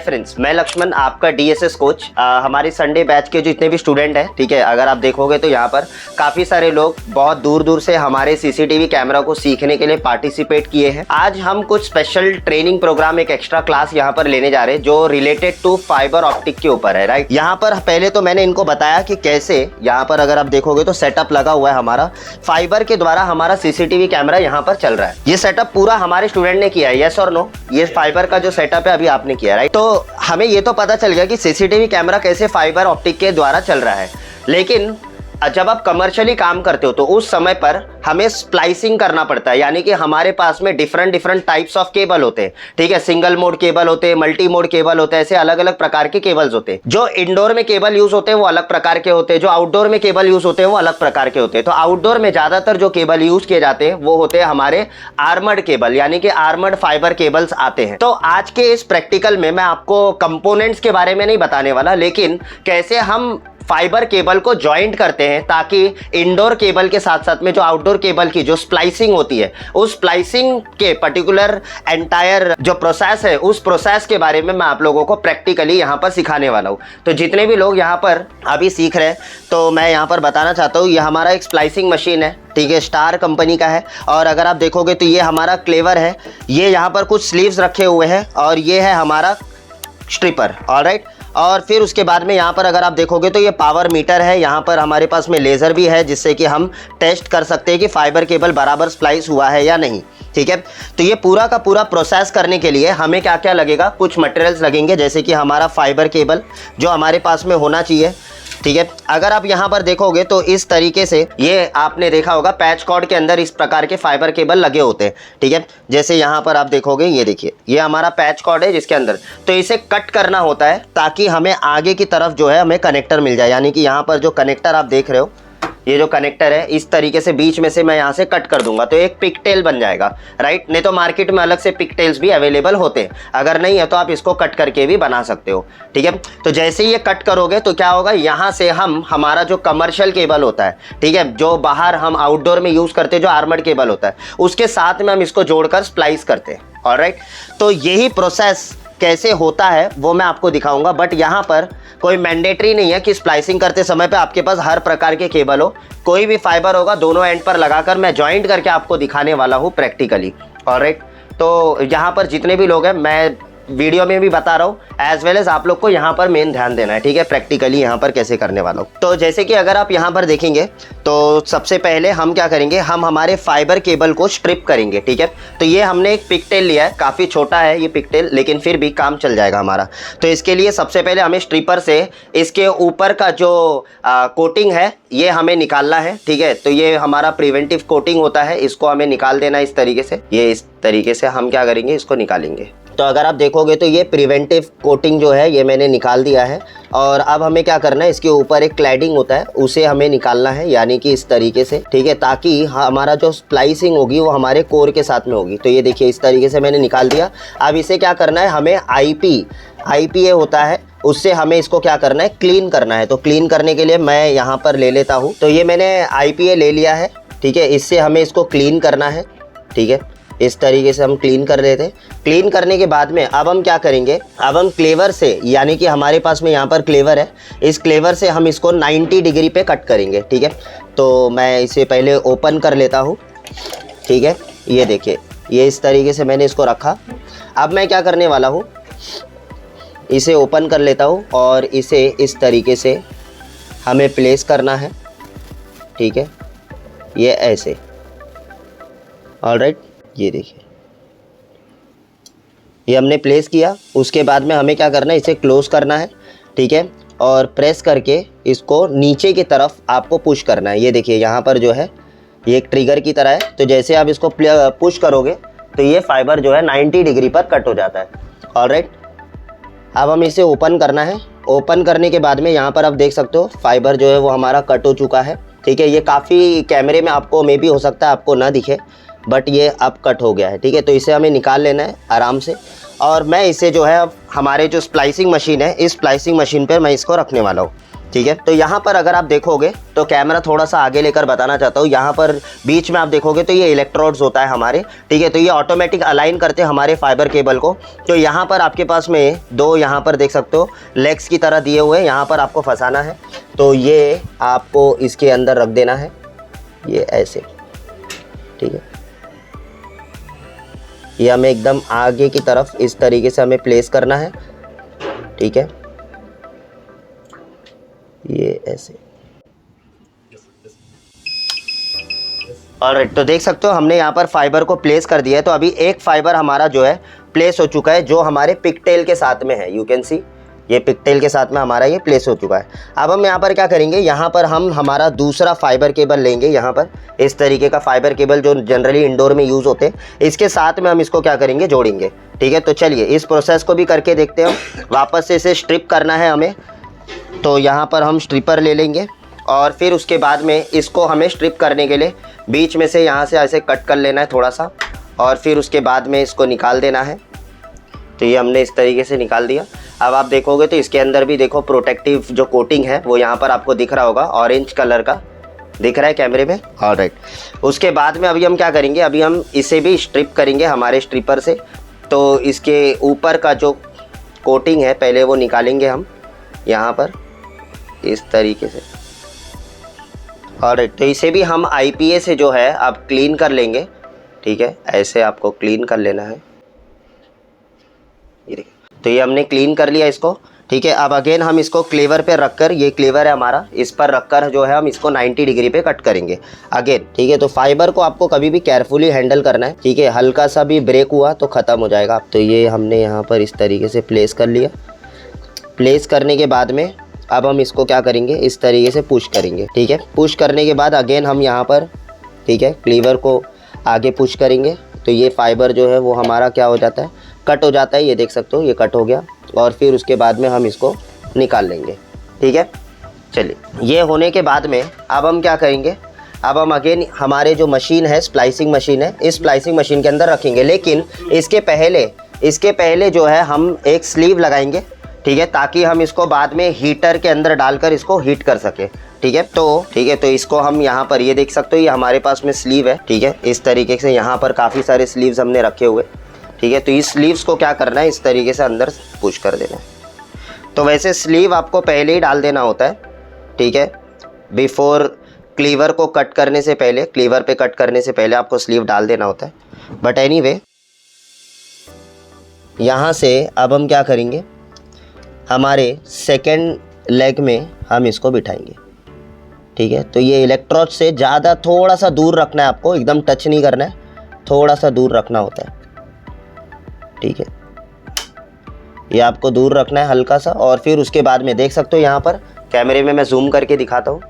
Friends, मैं लक्ष्मण, आपका DSS coach. हमारे संडे बैच के जितने भी स्टूडेंट हैं, ठीक है, अगर आप देखोगे तो यहाँ पर काफ़ी सारे लोग बहुत दूर दूर से हमारे सीसीटीवी कैमरा को सीखने के लिए पार्टिसिपेट किए हैं। आज हम कुछ स्पेशल ट्रेनिंग प्रोग्राम, एक एक्स्ट्रा क्लास यहाँ पर लेने जा रहे हैं जो रिलेटेड टू फाइबर ऑप्टिक के ऊपर है, राइट। यहाँ पर पहले तो मैंने इनको बताया कि कैसे यहाँ पर अगर आप देखोगे तो सेटअप लगा हुआ है हमारा, फाइबर के द्वारा हमारा सीसीटीवी कैमरा यहाँ पर चल रहा है। ये सेटअप पूरा हमारे स्टूडेंट ने किया है, यस और नो। ये फाइबर का जो सेटअप है अभी आपने किया, राइट। तो हमें ये तो पता चल गया कि सीसीटीवी कैमरा कैसे फाइबर ऑप्टिक के द्वारा चल रहा है, लेकिन जब आप कमर्शियली काम करते हो तो उस समय पर हमें स्प्लाइसिंग करना पड़ता है, यानी कि हमारे पास में डिफरेंट टाइप्स ऑफ केबल होते हैं, ठीक है। सिंगल मोड केबल होते हैं, मल्टी मोड केबल होते हैं, ऐसे अलग अलग प्रकार के केबल्स होते हैं। जो इंडोर में केबल यूज होते हैं वो अलग प्रकार के होते हैं, जो आउटडोर में केबल यूज होते हैं वो अलग प्रकार के होते हैं। तो आउटडोर में ज्यादातर जो केबल यूज किए जाते हैं वो होते हैं हमारे आर्मर्ड केबल, यानी कि आर्मर्ड फाइबर केबल्स आते हैं। तो आज के इस प्रैक्टिकल में मैं आपको कंपोनेंट्स के बारे में नहीं बताने वाला, लेकिन कैसे हम फाइबर केबल को जॉइंट करते हैं ताकि इंडोर केबल के साथ साथ में जो आउटडोर केबल की जो स्प्लाइसिंग होती है, उस स्प्लाइसिंग के पर्टिकुलर एंटायर जो प्रोसेस है, उस प्रोसेस के बारे में मैं आप लोगों को प्रैक्टिकली यहाँ पर सिखाने वाला हूँ। तो जितने भी लोग यहाँ पर अभी सीख रहे हैं तो मैं यहाँ पर बताना चाहता हूँ, ये हमारा एक स्प्लाइसिंग मशीन है, ठीक है, स्टार कंपनी का है। और अगर आप देखोगे तो ये हमारा क्लेवर है, ये यहाँ पर कुछ स्लीव्स रखे हुए हैं, और ये है हमारा स्ट्रिपर, ऑलराइट। और फिर उसके बाद में यहाँ पर अगर आप देखोगे तो ये पावर मीटर है, यहाँ पर हमारे पास में लेज़र भी है जिससे कि हम टेस्ट कर सकते हैं कि फाइबर केबल बराबर स्प्लाइस हुआ है या नहीं, ठीक है। तो ये पूरा का पूरा प्रोसेस करने के लिए हमें क्या क्या लगेगा, कुछ मटेरियल्स लगेंगे, जैसे कि हमारा फाइबर केबल जो हमारे पास में होना चाहिए, ठीक है। अगर आप यहाँ पर देखोगे तो इस तरीके से ये आपने देखा होगा पैच कॉर्ड के अंदर इस प्रकार के फाइबर केबल लगे होते हैं, ठीक है। जैसे यहाँ पर आप देखोगे, ये देखिए, ये हमारा पैच कॉर्ड है जिसके अंदर, तो इसे कट करना होता है ताकि हमें आगे की तरफ जो है हमें कनेक्टर मिल जाए। यानी कि यहाँ पर जो कनेक्टर आप देख रहे हो, ये जो कनेक्टर है इस तरीके से बीच में से मैं यहाँ से कट कर दूंगा तो एक पिकटेल बन जाएगा, राइट। नहीं तो मार्केट में अलग से पिकटेल्स भी अवेलेबल होते हैं, अगर नहीं है तो आप इसको कट करके भी बना सकते हो, ठीक है। तो जैसे ही ये कट करोगे तो क्या होगा, यहाँ से हम हमारा जो कमर्शियल केबल होता है, ठीक है, जो बाहर हम आउटडोर में यूज़ करते हैं जो आर्मर्ड केबल होता है, उसके साथ में हम इसको जोड़कर स्प्लाइस करते हैं, ऑलराइट। तो यही प्रोसेस कैसे होता है वो मैं आपको दिखाऊंगा, बट यहाँ पर कोई मैंडेटरी नहीं है कि स्प्लाइसिंग करते समय पे आपके पास हर प्रकार के केबल हो। कोई भी फाइबर होगा दोनों एंड पर लगाकर मैं जॉइंट करके आपको दिखाने वाला हूँ प्रैक्टिकली, ऑलराइट। तो यहाँ पर जितने भी लोग हैं, मैं वीडियो में भी बता रहा हूँ, एज वेल एज आप लोग को यहाँ पर मेन ध्यान देना है, ठीक है, प्रैक्टिकली यहाँ पर कैसे करने वाला हूँ। तो जैसे कि अगर आप यहाँ पर देखेंगे तो सबसे पहले हम क्या करेंगे, हम हमारे फाइबर केबल को स्ट्रिप करेंगे, ठीक है। तो ये हमने एक पिकटेल लिया है, काफ़ी छोटा है ये पिकटेल, लेकिन फिर भी काम चल जाएगा हमारा। तो इसके लिए सबसे पहले हमें स्ट्रिपर से इसके ऊपर का जो कोटिंग है ये हमें निकालना है, ठीक है। तो ये हमारा प्रिवेंटिव कोटिंग होता है, इसको हमें निकाल देना इस तरीके से। ये इस तरीके से हम क्या करेंगे, इसको निकालेंगे। तो अगर आप देखोगे तो ये प्रिवेंटिव कोटिंग जो है ये मैंने निकाल दिया है। और अब हमें क्या करना है, इसके ऊपर एक क्लैडिंग होता है उसे हमें निकालना है, यानी कि इस तरीके से, ठीक है, ताकि हमारा जो स्प्लाइसिंग होगी वो हमारे कोर के साथ में होगी। तो ये देखिए इस तरीके से मैंने निकाल दिया। अब इसे क्या करना है, हमें आईपीए होता है, उससे हमें इसको क्या करना है, क्लीन करना है। तो क्लीन करने के लिए मैं यहाँ पर ले लेता हूँ, तो ये मैंने आईपीए ले लिया है, ठीक है। इससे हमें इसको क्लीन करना है, ठीक है। इस तरीके से हम क्लीन कर लेते हैं। क्लीन करने के बाद में अब हम क्या करेंगे, अब हम क्लेवर से, यानी कि हमारे पास में यहाँ पर क्लेवर है, इस क्लेवर से हम इसको 90 डिग्री पे कट करेंगे, ठीक है। तो मैं इसे पहले ओपन कर लेता हूँ, ठीक है। ये देखिए, ये इस तरीके से मैंने इसको रखा। अब मैं क्या करने वाला हूँ, इसे ओपन कर लेता हूँ और इसे इस तरीके से हमें प्लेस करना है, ठीक है, ये ऐसे, ऑलराइट। ये देखिए ये हमने प्लेस किया। उसके बाद में हमें क्या करना है, इसे क्लोज करना है, ठीक है, और प्रेस करके इसको नीचे की तरफ आपको पुश करना है। ये देखिए यहाँ पर जो है ये एक ट्रिगर की तरह है, तो जैसे आप इसको पुश करोगे तो ये फाइबर जो है 90 डिग्री पर कट हो जाता है, ऑलराइट। अब हम इसे ओपन करना है। ओपन करने के बाद में यहाँ पर आप देख सकते हो फाइबर जो है वो हमारा कट हो चुका है, ठीक है। ये काफ़ी कैमरे में आपको मे भी हो सकता है आपको ना दिखे, बट ये अब कट हो गया है, ठीक है। तो इसे हमें निकाल लेना है आराम से। और मैं इसे जो है अब हमारे जो स्प्लाइसिंग मशीन है, इस स्प्लाइसिंग मशीन पर मैं इसको रखने वाला हूँ। ठीक है। तो यहाँ पर अगर आप देखोगे तो कैमरा थोड़ा सा आगे लेकर बताना चाहता हूँ, यहाँ पर बीच में आप देखोगे तो ये इलेक्ट्रोड्स होता है हमारे, ठीक है। तो ये ऑटोमेटिक अलाइन करते हैं हमारे फाइबर केबल को। तो यहाँ पर आपके पास में दो यहाँ पर देख सकते हो लेग्स की तरह दिए हुए हैं, यहाँ पर आपको फंसाना है। तो ये आपको इसके अंदर रख देना है, ये ऐसे, ठीक है। ये हमें एकदम आगे की तरफ इस तरीके से हमें प्लेस करना है, ठीक है। ये ऐसे। ऑलराइट, तो देख सकते हो हमने यहाँ पर फाइबर को प्लेस कर दिया है। तो अभी एक फाइबर हमारा जो है प्लेस हो चुका है, जो हमारे पिगटेल के साथ में है। यू कैन सी, ये पिगटेल के साथ में हमारा ये प्लेस हो चुका है। अब हम यहाँ पर क्या करेंगे, यहाँ पर हम हमारा दूसरा फाइबर केबल लेंगे। यहाँ पर इस तरीके का फाइबर केबल जो जनरली इंडोर में यूज़ होते हैं, इसके साथ में हम इसको क्या करेंगे, जोड़ेंगे, ठीक है। तो चलिए इस प्रोसेस को भी करके देखते हैं। वापस से इसे स्ट्रिप करना है हमें। तो यहाँ पर हम स्ट्रिपर ले लेंगे और फिर उसके बाद में इसको हमें स्ट्रिप करने के लिए बीच में से यहाँ से ऐसे कट कर लेना है थोड़ा सा, और फिर उसके बाद में इसको निकाल देना है। तो ये हमने इस तरीके से निकाल दिया। अब आप देखोगे तो इसके अंदर भी देखो प्रोटेक्टिव जो कोटिंग है वो यहाँ पर आपको दिख रहा होगा, ऑरेंज कलर का दिख रहा है कैमरे में। ऑलराइट, उसके बाद में अभी हम क्या करेंगे, अभी हम इसे भी स्ट्रिप करेंगे हमारे स्ट्रिपर से। तो इसके ऊपर का जो कोटिंग है पहले वो निकालेंगे हम यहाँ पर इस तरीके से। ऑलराइट, तो इसे भी हम IPA से जो है आप क्लीन कर लेंगे, ठीक है। ऐसे आपको क्लीन कर लेना है, ये देखिए। तो ये हमने क्लीन कर लिया इसको, ठीक है। अब अगेन हम इसको क्लेवर पे रखकर, ये क्लेवर है हमारा, इस पर रखकर जो है हम इसको 90 डिग्री पे कट करेंगे अगेन, ठीक है। तो फाइबर को आपको कभी भी केयरफुली हैंडल करना है, ठीक है। हल्का सा भी ब्रेक हुआ तो ख़त्म हो जाएगा। तो ये हमने यहाँ पर इस तरीके से प्लेस कर लिया। प्लेस करने के बाद में अब हम इसको क्या करेंगे, इस तरीके से पुश करेंगे, ठीक है। पुश करने के बाद अगेन हम यहाँ पर, ठीक है, क्लीवर को आगे पुश करेंगे। तो ये फाइबर जो है वो हमारा क्या हो जाता है, कट हो जाता है। ये देख सकते हो ये कट हो गया, और फिर उसके बाद में हम इसको निकाल लेंगे, ठीक है। चलिए, ये होने के बाद में अब हम क्या करेंगे, अब हम अगेन हमारे जो मशीन है, स्प्लाइसिंग मशीन है, इस स्प्लाइसिंग मशीन के अंदर रखेंगे। लेकिन इसके पहले जो है हम एक स्लीव लगाएंगे, ठीक है, ताकि हम इसको बाद में हीटर के अंदर डालकर इसको हीट कर सके, ठीक है। तो ठीक है, तो इसको हम यहाँ पर ये देख सकते हो, ये हमारे पास में स्लीव है, ठीक है। इस तरीके से यहाँ पर काफ़ी सारे स्लीव्स हमने रखे हुए, ठीक है। तो इस स्लीव्स को क्या करना है, इस तरीके से अंदर पुश कर देना है। तो वैसे स्लीव आपको पहले ही डाल देना होता है, ठीक है। बिफोर क्लीवर को कट करने से पहले, क्लीवर पे कट करने से पहले आपको स्लीव डाल देना होता है। बट एनीवे, यहाँ से अब हम क्या करेंगे, हमारे सेकेंड लेग में हम इसको बिठाएंगे, ठीक है। तो ये इलेक्ट्रोड से ज़्यादा थोड़ा सा दूर रखना है आपको, एकदम टच नहीं करना है, थोड़ा सा दूर रखना होता है, ठीक है। ये आपको दूर रखना है हल्का सा। और फिर उसके बाद में देख सकते हो यहाँ पर कैमरे में मैं जूम करके दिखाता हूँ,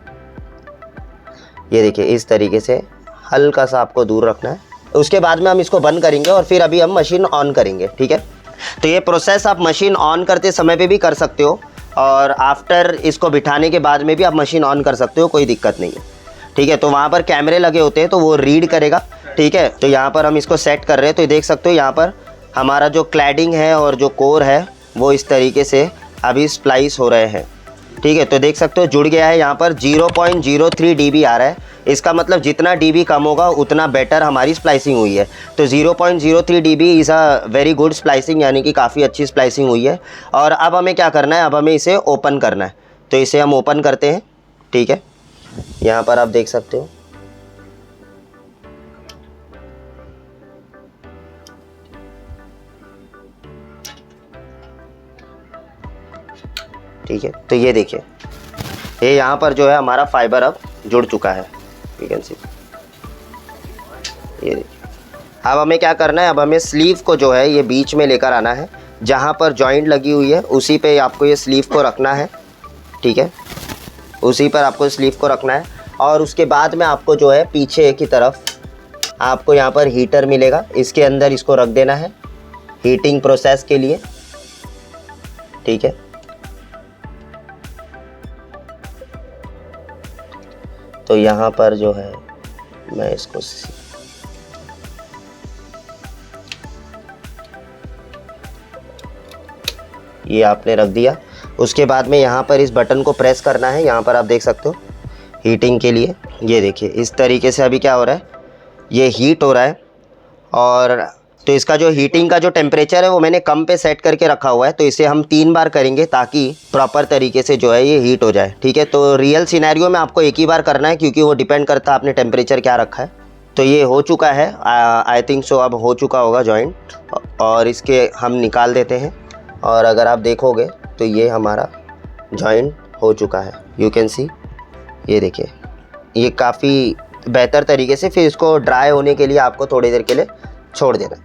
ये देखिए इस तरीके से हल्का सा आपको दूर रखना है। उसके बाद में हम इसको बंद करेंगे और फिर अभी हम मशीन ऑन करेंगे, ठीक है। तो ये प्रोसेस आप मशीन ऑन करते समय पे भी कर सकते हो, और आफ्टर इसको बिठाने के बाद में भी आप मशीन ऑन कर सकते हो, कोई दिक्कत नहीं है, ठीक है। तो वहाँ पर कैमरे लगे होते हैं तो वो रीड करेगा, ठीक है। तो यहाँ पर हम इसको सेट कर रहे हैं। तो देख सकते हो यहाँ पर हमारा जो क्लैडिंग है और जो कोर है वो इस तरीके से अभी स्प्लाइस हो रहे हैं, ठीक है। तो देख सकते हो जुड़ गया है, यहाँ पर 0.03 dB आ रहा है। इसका मतलब जितना dB कम होगा उतना बेटर हमारी स्प्लाइसिंग हुई है। तो 0.03 dB is a very good splicing, यानी कि काफ़ी अच्छी स्प्लाइसिंग हुई है। और अब हमें क्या करना है, अब हमें इसे ओपन करना है। तो इसे हम ओपन करते हैं, ठीक है। यहाँ पर आप देख सकते हो, ठीक है। तो ये देखिए, ये यहाँ पर जो है हमारा फाइबर अब जुड़ चुका है, यू कैन सी, ये देखिए। अब हमें क्या करना है, अब हमें स्लीव को जो है ये बीच में लेकर आना है, जहाँ पर जॉइंट लगी हुई है उसी पे आपको ये स्लीव को रखना है, ठीक है। उसी पर आपको स्लीव को रखना है। और उसके बाद में आपको जो है पीछे की तरफ आपको यहाँ पर हीटर मिलेगा, इसके अंदर इसको रख देना है हीटिंग प्रोसेस के लिए, ठीक है। तो यहाँ पर जो है मैं इसको ये आपने रख दिया। उसके बाद में यहाँ पर इस बटन को प्रेस करना है, यहाँ पर आप देख सकते हो हीटिंग के लिए। ये देखिए इस तरीके से अभी क्या हो रहा है, ये हीट हो रहा है। और तो इसका जो हीटिंग का जो टेम्परेचर है वो मैंने कम पे सेट करके रखा हुआ है, तो इसे हम 3 बार करेंगे ताकि प्रॉपर तरीके से जो है ये हीट हो जाए, ठीक है। तो रियल सिनेरियो में आपको एक ही बार करना है क्योंकि वो डिपेंड करता है आपने टेम्परेचर क्या रखा है। तो ये हो चुका है, आई थिंक सो अब हो चुका होगा जॉइंट, और इसके हम निकाल देते हैं। और अगर आप देखोगे तो ये हमारा जॉइंट हो चुका है, यू कैन सी। ये देखिए ये काफ़ी बेहतर तरीके से। फिर इसको ड्राई होने के लिए आपको थोड़ी देर के लिए छोड़ देना,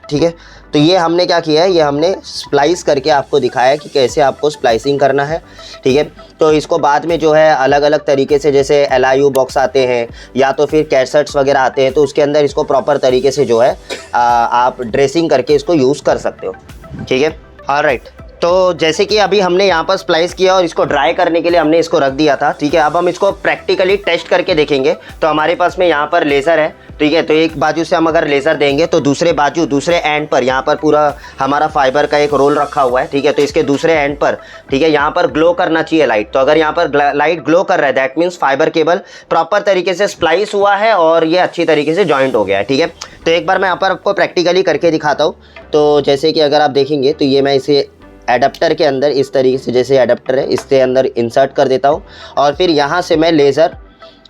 ठीक है। तो ये हमने क्या किया है, ये हमने स्प्लाइस करके आपको दिखाया कि कैसे आपको स्प्लाइसिंग करना है, ठीक है। तो इसको बाद में जो है अलग अलग तरीके से, जैसे LIU बॉक्स आते हैं या तो फिर कैसेट्स वगैरह आते हैं, तो उसके अंदर इसको प्रॉपर तरीके से जो है आप ड्रेसिंग करके इसको यूज़ कर सकते हो, ठीक है। ऑलराइट, तो जैसे कि अभी हमने यहाँ पर स्प्लाइस किया और इसको ड्राई करने के लिए हमने इसको रख दिया था, ठीक है। अब हम इसको प्रैक्टिकली टेस्ट करके देखेंगे। तो हमारे पास में यहाँ पर लेज़र है, ठीक है। तो एक बाजू से हम अगर लेज़र देंगे तो दूसरे बाजू, दूसरे एंड पर यहाँ पर पूरा हमारा फाइबर का एक रोल रखा हुआ है, ठीक है। तो इसके दूसरे एंड पर, ठीक है, यहाँ पर ग्लो करना चाहिए लाइट। तो अगर यहाँ पर लाइट ग्लो कर रहा है that means fibre cable proper तरीके से स्प्लाइस हुआ है और ये अच्छी तरीके से जॉइंट हो गया है, ठीक है। तो एक बार मैं यहाँ पर आपको प्रैक्टिकली करके दिखाता हूँ। तो जैसे कि अगर आप देखेंगे तो ये मैं इसे एडाप्टर के अंदर इस तरीके से, जैसे एडाप्टर है इसके अंदर इंसर्ट कर देता हूँ और फिर यहाँ से मैं लेज़र,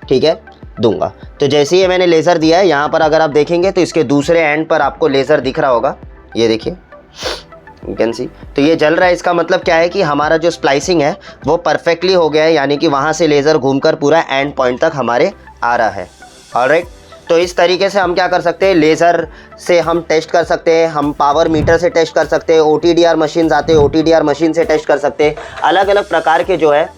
ठीक है, दूंगा। तो जैसे ही मैंने लेज़र दिया है, यहाँ पर अगर आप देखेंगे तो इसके दूसरे एंड पर आपको लेज़र दिख रहा होगा, ये देखिए, यू कैन सी। तो ये जल रहा है, इसका मतलब क्या है कि हमारा जो स्प्लाइसिंग है वो परफेक्टली हो गया है, यानी कि वहाँ से लेज़र घूमकर पूरा एंड पॉइंट तक हमारे आ रहा है। ऑलराइट, तो इस तरीके से हम क्या कर सकते हैं, लेज़र से हम टेस्ट कर सकते हैं, हम पावर मीटर से टेस्ट कर सकते हैं, OTDR मशीन आते हैं, OTDR मशीन से टेस्ट कर सकते हैं। अलग अलग प्रकार के जो है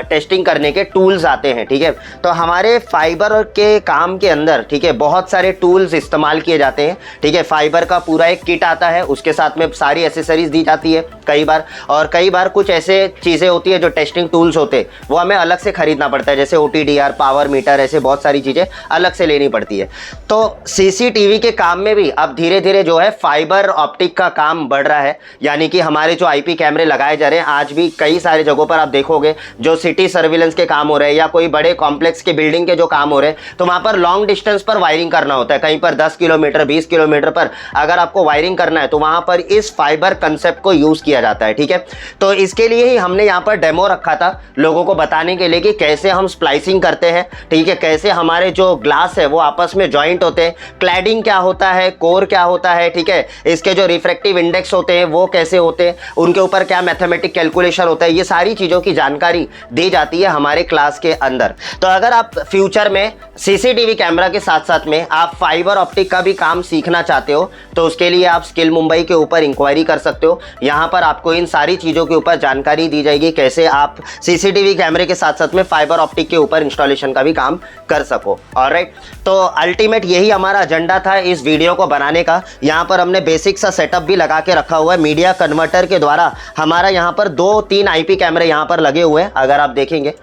टेस्टिंग करने के टूल्स आते हैं, ठीक है। तो हमारे फाइबर के काम के अंदर, ठीक है, बहुत सारे टूल्स इस्तेमाल किए जाते हैं, ठीक है। फाइबर का पूरा एक किट आता है, उसके साथ में सारी एसेसरीज दी जाती है कई बार, और कई बार कुछ ऐसे चीज़ें होती है जो टेस्टिंग टूल्स होते हैं वो हमें अलग से खरीदना पड़ता है, जैसे OTDR, पावर मीटर, ऐसे बहुत सारी चीज़ें अलग से लेनी पड़ती है। तो CCTV के काम में भी अब धीरे धीरे जो है फाइबर ऑप्टिक का काम बढ़ रहा है, यानी कि हमारे जो IP कैमरे लगाए जा रहे हैं, आज भी कई सारे जगहों पर आप देखोगे जो सिटी सर्विलेंस के काम हो रहे हैं या कोई बड़े कॉम्प्लेक्स के बिल्डिंग के जो काम हो रहे हैं, तो वहां पर लॉन्ग डिस्टेंस पर वायरिंग करना होता है। कहीं पर 10 किलोमीटर 20 किलोमीटर पर अगर आपको वायरिंग करना है तो वहां पर इस फाइबर कंसेप्ट को यूज किया जाता है, ठीक है। तो इसके लिए ही हमने यहाँ पर डेमो रखा था लोगों को बताने के लिए कि कैसे हम स्प्लाइसिंग करते हैं, ठीक है, कैसे हमारे जो ग्लास है वो आपस में ज्वाइंट होते हैं, क्लैडिंग क्या होता है, कोर क्या होता है, ठीक है, इसके जो रिफ्रैक्टिव इंडेक्स होते हैं वो कैसे होते हैं, उनके ऊपर क्या मैथमेटिक कैलकुलेशन होता है, ये सारी चीज़ों की जानकारी दी जाती है हमारे क्लास के अंदर। तो अगर आप फ्यूचर में CCTV कैमरा के साथ साथ में आप फाइबर ऑप्टिक का भी काम सीखना चाहते हो तो उसके लिए आप स्किल मुंबई के ऊपर इंक्वायरी कर सकते हो। यहाँ पर आपको इन सारी चीज़ों के ऊपर जानकारी दी जाएगी, कैसे आप CCTV कैमरे के साथ साथ में फाइबर ऑप्टिक के ऊपर इंस्टॉलेशन का भी काम कर सको। ऑलराइट, तो अल्टीमेट यही हमारा एजेंडा था इस वीडियो को बनाने का। यहाँ पर हमने बेसिक सा सेटअप भी लगा के रखा हुआ है, मीडिया कन्वर्टर के द्वारा हमारा यहाँ पर 2-3 IP कैमरे यहाँ पर लगे हुए हैं। अगर आप देखेंगे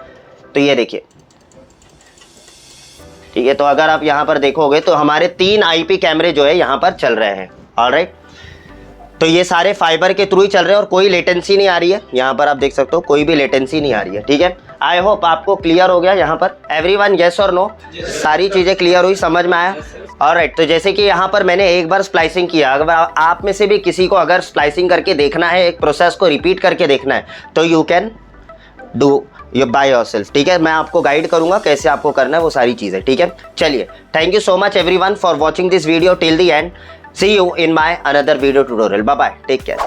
तो ये देखिए, ठीक है। तो अगर आप यहाँ पर देखोगे तो हमारे 3 IP कैमरे जो है यहाँ पर चल रहे हैं। ऑलराइट, तो ये सारे फाइबर के थ्रू ही चल रहे हैं और कोई लेटेंसी नहीं आ रही है। यहाँ पर आप देख सकते हो कोई भी लेटेंसी नहीं आ रही है, ठीक है। आई होप आपको क्लियर हो गया यहाँ पर। एवरीवन यस और नो, सारी चीज़ें क्लियर हुई, समझ में आया? ऑलराइट, तो जैसे कि यहाँ पर मैंने एक बार स्प्लाइसिंग किया, अगर आप में से भी किसी को अगर स्प्लाइसिंग करके देखना है, एक प्रोसेस को रिपीट करके देखना है, तो यू कैन डू ये बाय योरसेल्फ, ठीक है। मैं आपको गाइड करूंगा कैसे आपको करना है वो सारी चीज़ें, ठीक है। चलिए, thank you so much everyone for watching this video till the end. See you in my another video tutorial. Bye bye, take care.